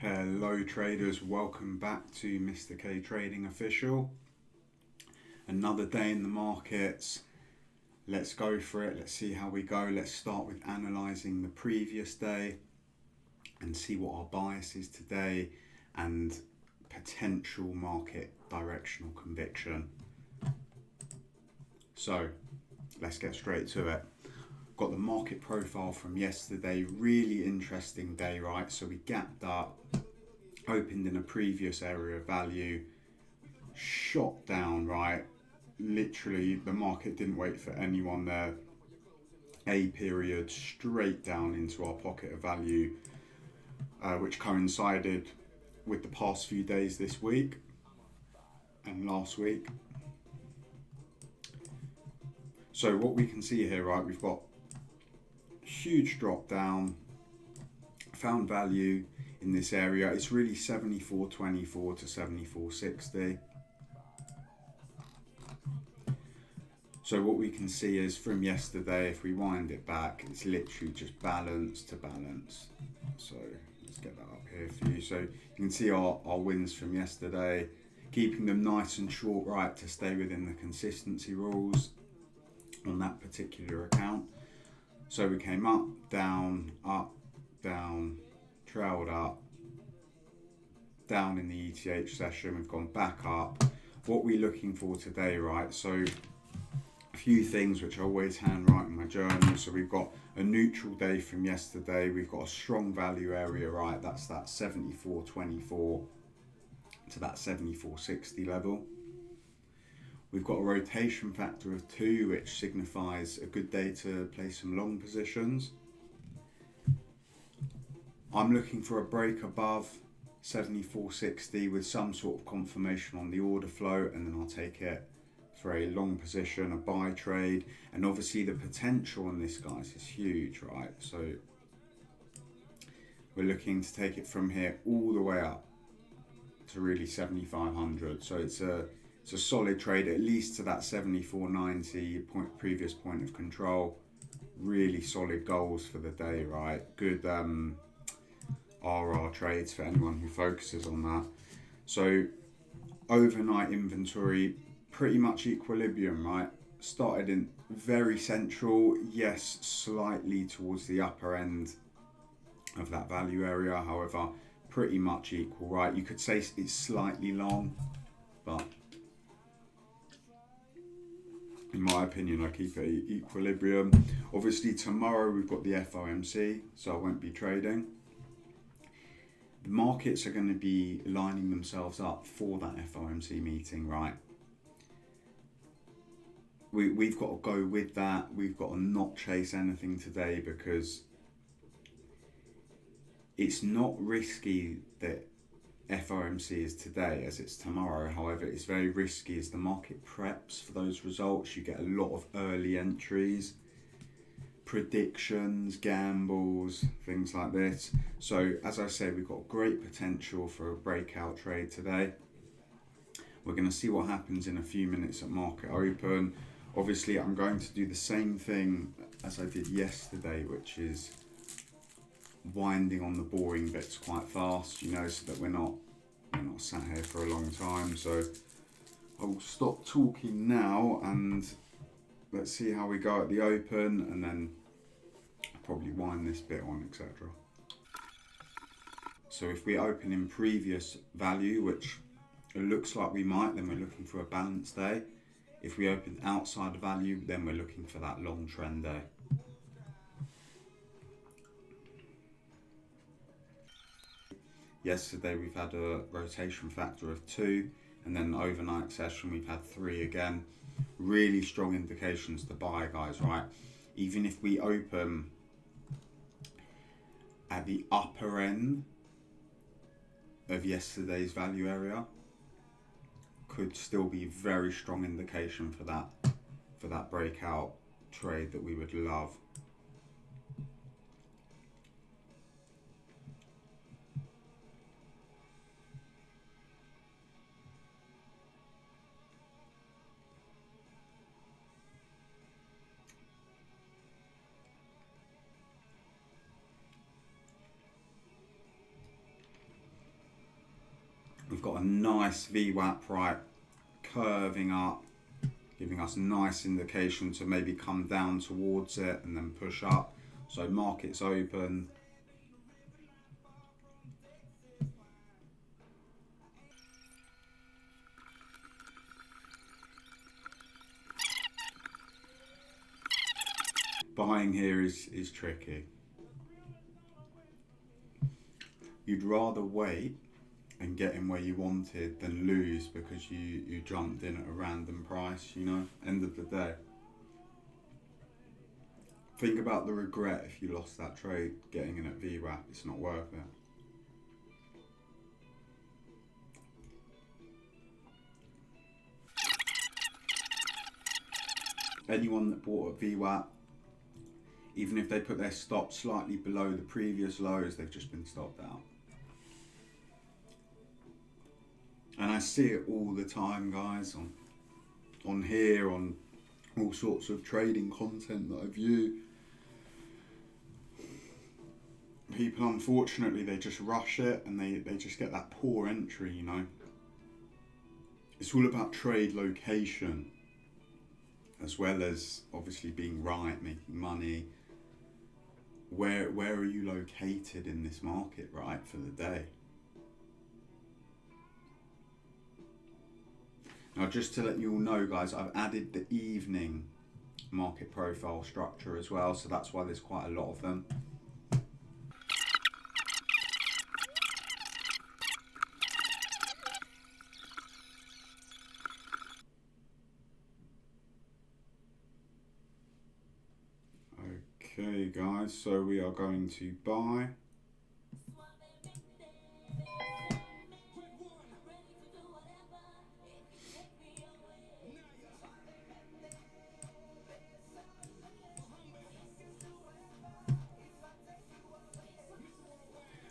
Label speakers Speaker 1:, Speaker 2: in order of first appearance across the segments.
Speaker 1: Hello traders, welcome back to Mr. K Trading Official. Another day in the markets. Let's go for it. Let's see how we go. Let's start with analysing the previous day and see what our bias is today and potential market directional conviction. So let's get straight to it. Got the market profile from yesterday, really interesting day, right? So we gapped up, opened in a previous area of value, shot down, right? Literally, the market didn't wait for anyone there. A period straight down into our pocket of value, which coincided with the past few days this week and last week. So what we can see here, right, we've got huge drop down, found value in this area. It's really 74.24 to 74.60. So what we can see is from yesterday, if we wind it back, it's literally just balance to balance. So let's get that up here for you. So you can see our wins from yesterday, keeping them nice and short, right, to stay within the consistency rules on that particular account. So we came up, down, trailed up, down in the ETH session, we've gone back up. What we're looking for today, right, so a few things which I always handwrite in my journal. So we've got a neutral day from yesterday, we've got a strong value area, right, that's that 74.24 to that 74.60 level. We've got a rotation factor of 2, which signifies a good day to play some long positions. I'm looking for a break above 74.60 with some sort of confirmation on the order flow, and then I'll take it for a long position, a buy trade. And obviously the potential on this, guys, is huge, right? So we're looking to take it from here all the way up to really 7,500. So it's a solid trade, at least to that 74.90 previous point of control. Really solid goals for the day, right? Good RR trades for anyone who focuses on that. So overnight inventory, pretty much equilibrium, right? Started in very central, yes, slightly towards the upper end of that value area. However, pretty much equal, right? You could say it's slightly long, but in my opinion, I keep it at equilibrium. Obviously, tomorrow we've got the FOMC, so I won't be trading. The markets are going to be lining themselves up for that FOMC meeting, right? We've got to go with that. We've got to not chase anything today because it's not risky that FOMC is today as it's tomorrow. However, it's very risky as the market preps for those results. You get a lot of early entries, predictions, gambles, things like this. So as I said, we've got great potential for a breakout trade today. We're going to see what happens in a few minutes at market open. Obviously, I'm going to do the same thing as I did yesterday, which is winding on the boring bits quite fast, you know, so that we're not sat here for a long time. So I will stop talking now and let's see how we go at the open, and then I'll probably wind this bit on, etc. So if we open in previous value, which it looks like we might, then we're looking for a balanced day. If we open outside of value, then we're looking for that long trend day. Yesterday we've had a rotation factor of 2, and then overnight session we've had 3 again. Really strong indications to buy, guys, right? Even if we open at the upper end of yesterday's value area, could still be very strong indication for that breakout trade that we would love. got a nice VWAP, right, curving up, giving us a nice indication to maybe come down towards it and then push up. So market's open. Buying here is tricky. You'd rather wait and get in where you wanted than lose because you jumped in at a random price, you know, end of the day. Think about the regret if you lost that trade getting in at VWAP. It's not worth it. Anyone that bought at VWAP, even if they put their stop slightly below the previous lows, they've just been stopped out. And I see it all the time, guys, on here, on all sorts of trading content that I view. People, unfortunately, they just rush it and they just get that poor entry, you know. It's all about trade location, as well as obviously being right, making money. Where are you located in this market, right, for the day? Now, just to let you all know, guys, I've added the evening market profile structure as well, so that's why there's quite a lot of them. Okay, guys, so we are going to buy.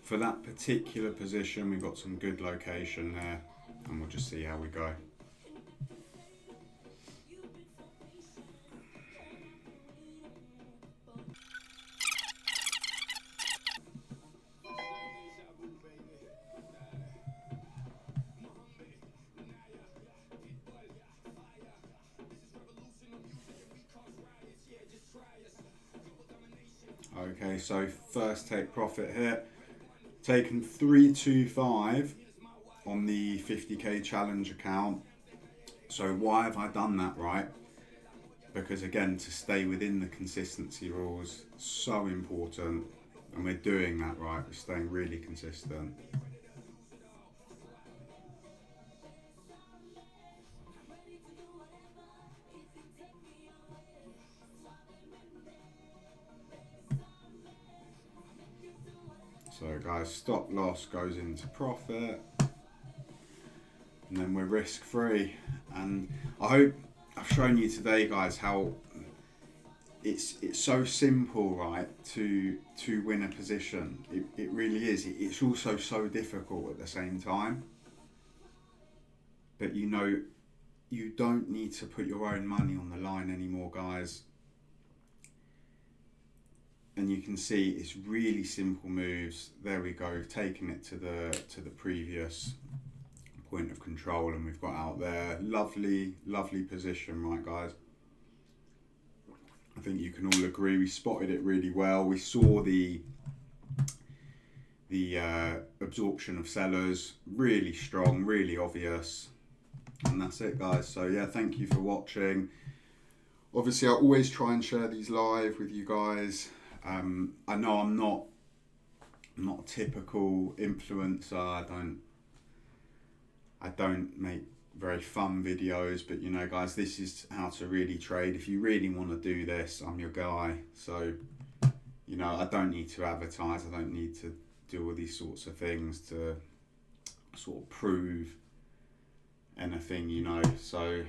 Speaker 1: For that particular position, we've got some good location there, and we'll just see how we go. Okay, so first take profit here. Taken 325 on the 50k challenge account. So why have I done that, right? Because again, to stay within the consistency rules, so important. And we're doing that, right? We're staying really consistent. So guys, stop loss goes into profit, and then we're risk free. And I hope I've shown you today, guys, how it's so simple, right, to win a position. It really is. It's also so difficult at the same time. But you know, you don't need to put your own money on the line anymore, guys. And you can see it's really simple moves. There we go, taking it to the previous point of control, and we've got out there. Lovely position, right, guys? I think you can all agree we spotted it really well. We saw the absorption of sellers, really strong, really obvious. And that's it, guys. So yeah, thank you for watching. Obviously, I always try and share these live with you guys. I know I'm not a typical influencer. I don't make very fun videos, but you know, guys, this is how to really trade. If you really want to do this, I'm your guy. So, you know, I don't need to advertise. I don't need to do all these sorts of things to sort of prove anything, you know. So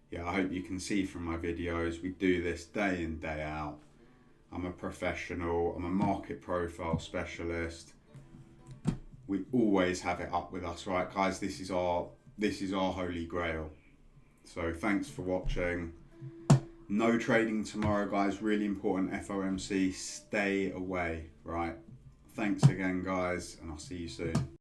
Speaker 1: yeah, I hope you can see from my videos, we do this day in, day out. I'm a professional, I'm a market profile specialist. We always have it up with us, right, guys? This is our holy grail. So thanks for watching. No trading tomorrow, guys. Really important, FOMC. Stay away, right? Thanks again, guys, and I'll see you soon.